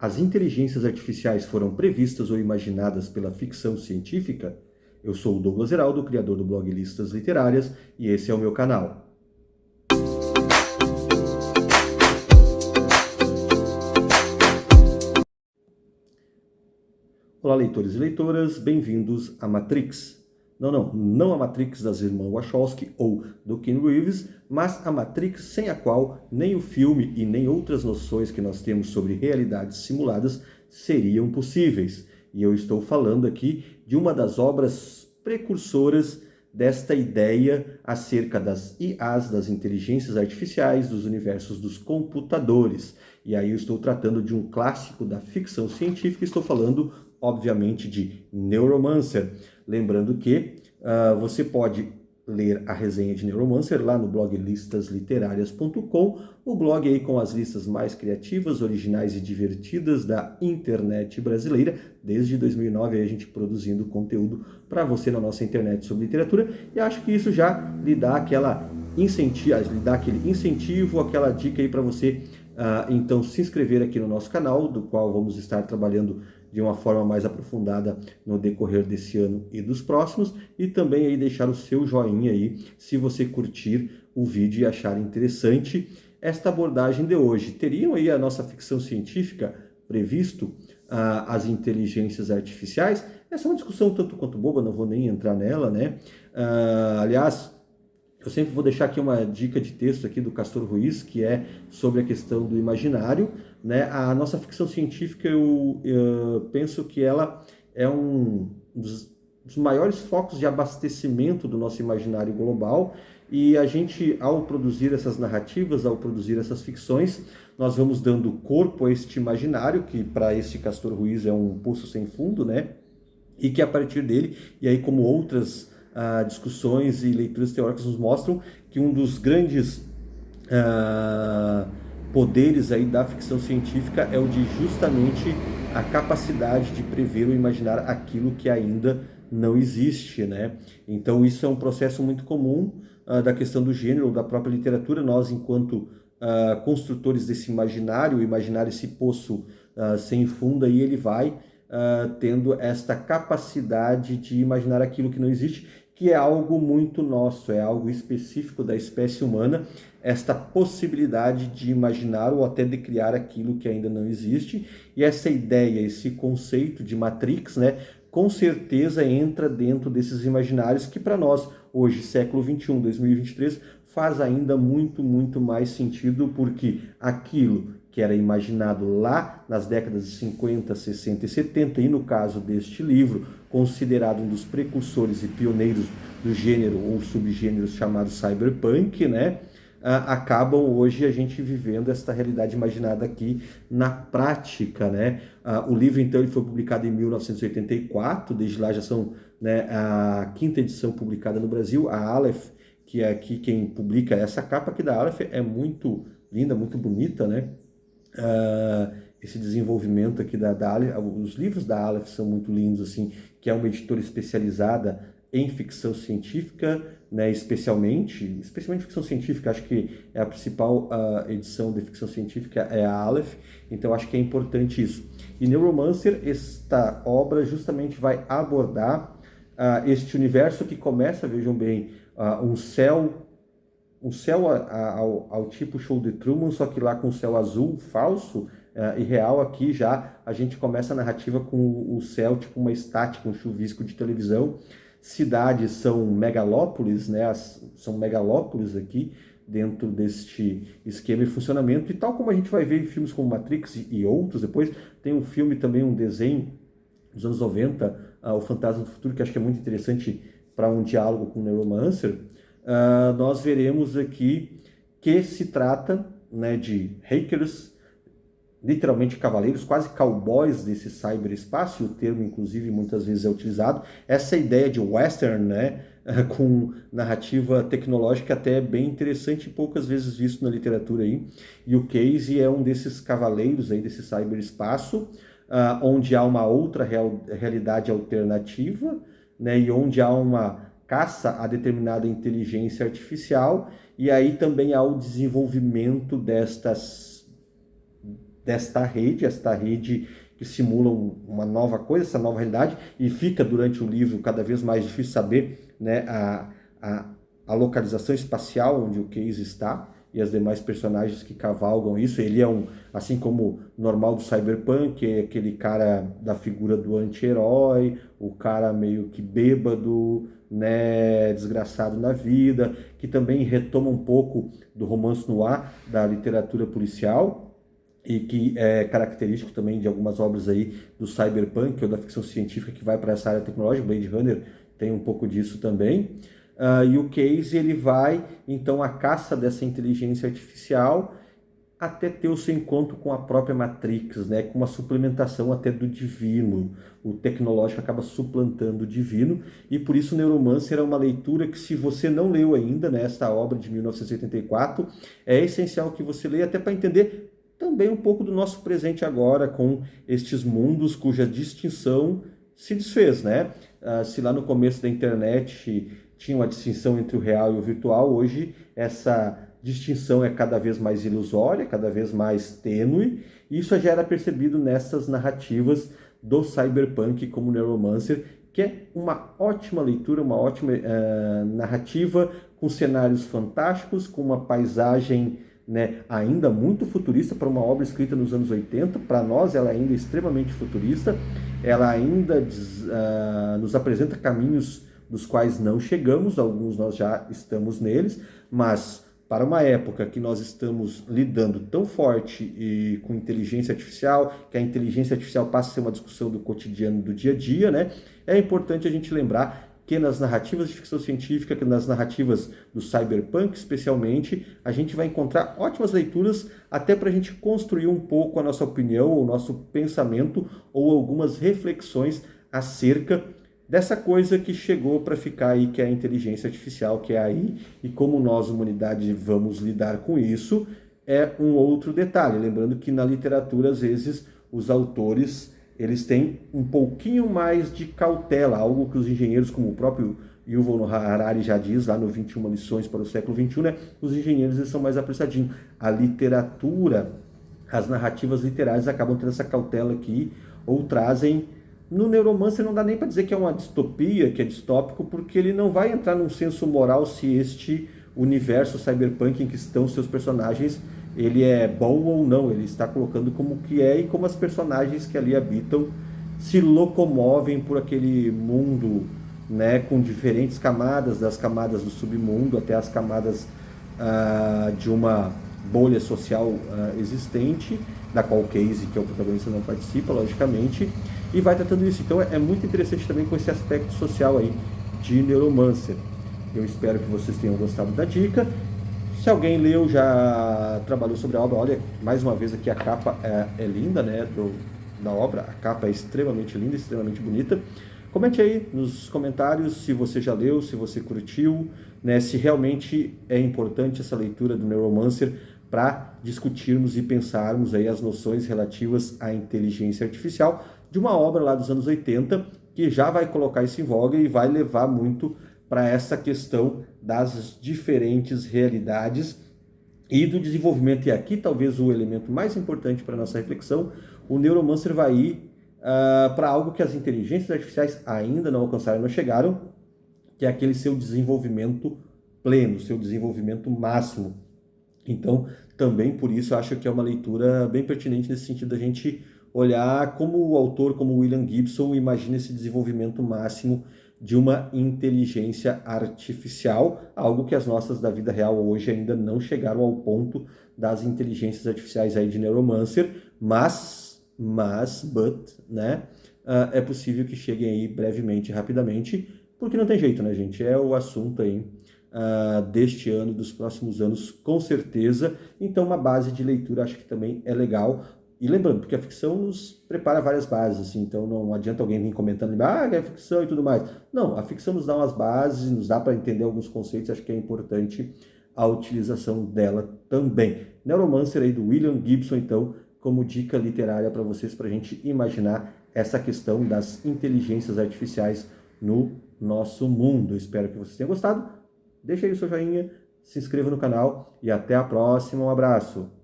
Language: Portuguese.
As inteligências artificiais foram previstas ou imaginadas pela ficção científica? Eu sou o Douglas Heraldo, criador do blog Listas Literárias, e esse é o meu canal. Olá, leitores e leitoras, bem-vindos a Matrix. Não a Matrix das irmãs Wachowski ou do Keanu Reeves, mas a Matrix sem a qual nem o filme e nem outras noções que nós temos sobre realidades simuladas seriam possíveis. E eu estou falando aqui de uma das obras precursoras desta ideia acerca das IAs, das inteligências artificiais, dos universos dos computadores. E aí eu estou tratando de um clássico da ficção científica, estou falando, obviamente, de Neuromancer. Lembrando que você pode ler a resenha de Neuromancer lá no blog listasliterárias.com, o blog aí com as listas mais criativas, originais e divertidas da internet brasileira. Desde 2009 a gente produzindo conteúdo para você na nossa internet sobre literatura, e acho que isso já lhe dá aquele incentivo, aquela dica aí para você então se inscrever aqui no nosso canal, do qual vamos estar trabalhando de uma forma mais aprofundada no decorrer desse ano e dos próximos, e também aí deixar o seu joinha aí se você curtir o vídeo e achar interessante esta abordagem de hoje. Teriam aí a nossa ficção científica previsto as inteligências artificiais? Essa é uma discussão tanto quanto boba, não vou nem entrar nela, né? Aliás, eu sempre vou deixar aqui uma dica de texto aqui do Castor Ruiz, que é sobre a questão do imaginário, né? A nossa ficção científica, eu penso que ela é um dos maiores focos de abastecimento do nosso imaginário global, e a gente, ao produzir essas narrativas, ao produzir essas ficções, nós vamos dando corpo a este imaginário, que para esse Castor Ruiz é um poço sem fundo, né? E que a partir dele, e aí como outras discussões e leituras teóricas nos mostram que um dos grandes poderes aí da ficção científica é o de justamente a capacidade de prever ou imaginar aquilo que ainda não existe, né? Então isso é um processo muito comum da questão do gênero, da própria literatura. Nós, enquanto construtores desse imaginário, imaginar esse poço sem fundo, aí ele vai tendo esta capacidade de imaginar aquilo que não existe, que é algo muito nosso, é algo específico da espécie humana, esta possibilidade de imaginar ou até de criar aquilo que ainda não existe. E essa ideia, esse conceito de Matrix, né, com certeza entra dentro desses imaginários que para nós, hoje, século 21, 2023, faz ainda muito, muito mais sentido, porque aquilo que era imaginado lá nas décadas de 50, 60 e 70, e no caso deste livro, considerado um dos precursores e pioneiros do gênero ou subgêneros chamado cyberpunk, né? Acabam hoje a gente vivendo esta realidade imaginada aqui na prática, né? O livro, então, ele foi publicado em 1984, desde lá já são, né, a quinta edição publicada no Brasil. A Aleph, que é aqui quem publica essa capa aqui da Aleph, é muito linda, muito bonita, né? Esse desenvolvimento aqui da Aleph, os livros da Aleph são muito lindos, assim, que é uma editora especializada em ficção científica, né, especialmente ficção científica. Acho que é a principal edição de ficção científica é a Aleph, então acho que é importante isso. E Neuromancer, esta obra justamente vai abordar este universo que começa, vejam bem, um céu ao tipo Show de Truman, só que lá com o céu azul, falso, e real. Aqui já a gente começa a narrativa com o céu tipo uma estática, um chuvisco de televisão. Cidades são megalópolis, né? São megalópolis aqui dentro deste esquema e funcionamento, e tal como a gente vai ver em filmes como Matrix e outros. Depois tem um filme também, um desenho dos anos 90, O Fantasma do Futuro, que acho que é muito interessante para um diálogo com o Neuromancer. Nós veremos aqui que se trata, né, de hackers, literalmente cavaleiros, quase cowboys desse cyberespaço, e o termo, inclusive, muitas vezes é utilizado. Essa ideia de western, né, com narrativa tecnológica até bem interessante e poucas vezes visto na literatura aí. E o Casey é um desses cavaleiros aí desse cyberespaço, onde há uma outra realidade alternativa, né, e onde há uma caça a determinada inteligência artificial, e aí também há o desenvolvimento desta rede, esta rede que simula uma nova coisa, essa nova realidade, e fica durante o livro cada vez mais difícil saber, né, a localização espacial onde o Case está, e as demais personagens que cavalgam isso. Ele é assim como normal do Cyberpunk, é aquele cara da figura do anti-herói, o cara meio que bêbado, né, desgraçado na vida, que também retoma um pouco do romance noir, da literatura policial, e que é característico também de algumas obras aí do cyberpunk ou da ficção científica que vai para essa área tecnológica. Blade Runner tem um pouco disso também. E o Case, ele vai então à caça dessa inteligência artificial até ter o seu encontro com a própria Matrix, né, com uma suplementação até do divino. O tecnológico acaba suplantando o divino, e por isso o Neuromancer é uma leitura que, se você não leu ainda, né, esta obra de 1984, é essencial que você leia, até para entender também um pouco do nosso presente agora, com estes mundos cuja distinção se desfez, né? Se lá no começo da internet tinha uma distinção entre o real e o virtual, hoje essa distinção é cada vez mais ilusória, cada vez mais tênue, e isso já era percebido nessas narrativas do cyberpunk como Neuromancer, que é uma ótima leitura, uma ótima narrativa, com cenários fantásticos, com uma paisagem, né, ainda muito futurista para uma obra escrita nos anos 80. Para nós ela ainda é extremamente futurista, ela ainda nos apresenta caminhos dos quais não chegamos, alguns nós já estamos neles, mas para uma época que nós estamos lidando tão forte e com inteligência artificial, que a inteligência artificial passa a ser uma discussão do cotidiano, do dia a dia, né? É importante a gente lembrar que nas narrativas de ficção científica, que nas narrativas do cyberpunk especialmente, a gente vai encontrar ótimas leituras até para a gente construir um pouco a nossa opinião, o nosso pensamento ou algumas reflexões acerca dessa coisa que chegou para ficar aí, que é a inteligência artificial, que é aí, e como nós, humanidade, vamos lidar com isso, é um outro detalhe. Lembrando que na literatura, às vezes, os autores eles têm um pouquinho mais de cautela, algo que os engenheiros, como o próprio Yuval Noah Harari já diz lá no 21 lições para o século XXI, né? Os engenheiros eles são mais apressadinhos. A literatura, as narrativas literárias acabam tendo essa cautela aqui, ou trazem... No Neuromancer não dá nem para dizer que é uma distopia, que é distópico, porque ele não vai entrar num senso moral se este universo cyberpunk em que estão seus personagens, ele é bom ou não. Ele está colocando como que é e como as personagens que ali habitam se locomovem por aquele mundo, né, com diferentes camadas, das camadas do submundo até as camadas de uma bolha social existente, da qual o Case, que é o protagonista, não participa, logicamente, e vai tratando isso. Então é muito interessante também com esse aspecto social aí de Neuromancer. Eu espero que vocês tenham gostado da dica. Se alguém leu, já trabalhou sobre a obra, olha, mais uma vez aqui a capa é linda, né, da obra. A capa é extremamente linda, extremamente bonita. Comente aí nos comentários se você já leu, se você curtiu, né, se realmente é importante essa leitura do Neuromancer para discutirmos e pensarmos aí as noções relativas à inteligência artificial de uma obra lá dos anos 80, que já vai colocar isso em voga e vai levar muito para essa questão das diferentes realidades e do desenvolvimento. E aqui talvez o elemento mais importante para a nossa reflexão, o Neuromancer vai ir para algo que as inteligências artificiais ainda não alcançaram, não chegaram, que é aquele seu desenvolvimento pleno, seu desenvolvimento máximo. Então, também por isso, eu acho que é uma leitura bem pertinente nesse sentido da gente olhar como o autor, como William Gibson, imagina esse desenvolvimento máximo de uma inteligência artificial, algo que as nossas da vida real hoje ainda não chegaram ao ponto das inteligências artificiais aí de Neuromancer, né, é possível que cheguem aí brevemente, rapidamente, porque não tem jeito, né, gente? É o assunto aí deste ano, dos próximos anos, com certeza. Então, uma base de leitura acho que também é legal. E lembrando, porque a ficção nos prepara várias bases, assim, então não adianta alguém vir comentando, é ficção e tudo mais. Não, a ficção nos dá umas bases, nos dá para entender alguns conceitos, acho que é importante a utilização dela também. Neuromancer aí do William Gibson, então, como dica literária para vocês, para a gente imaginar essa questão das inteligências artificiais no nosso mundo. Espero que vocês tenham gostado. Deixa aí o seu joinha, se inscreva no canal e até a próxima. Um abraço!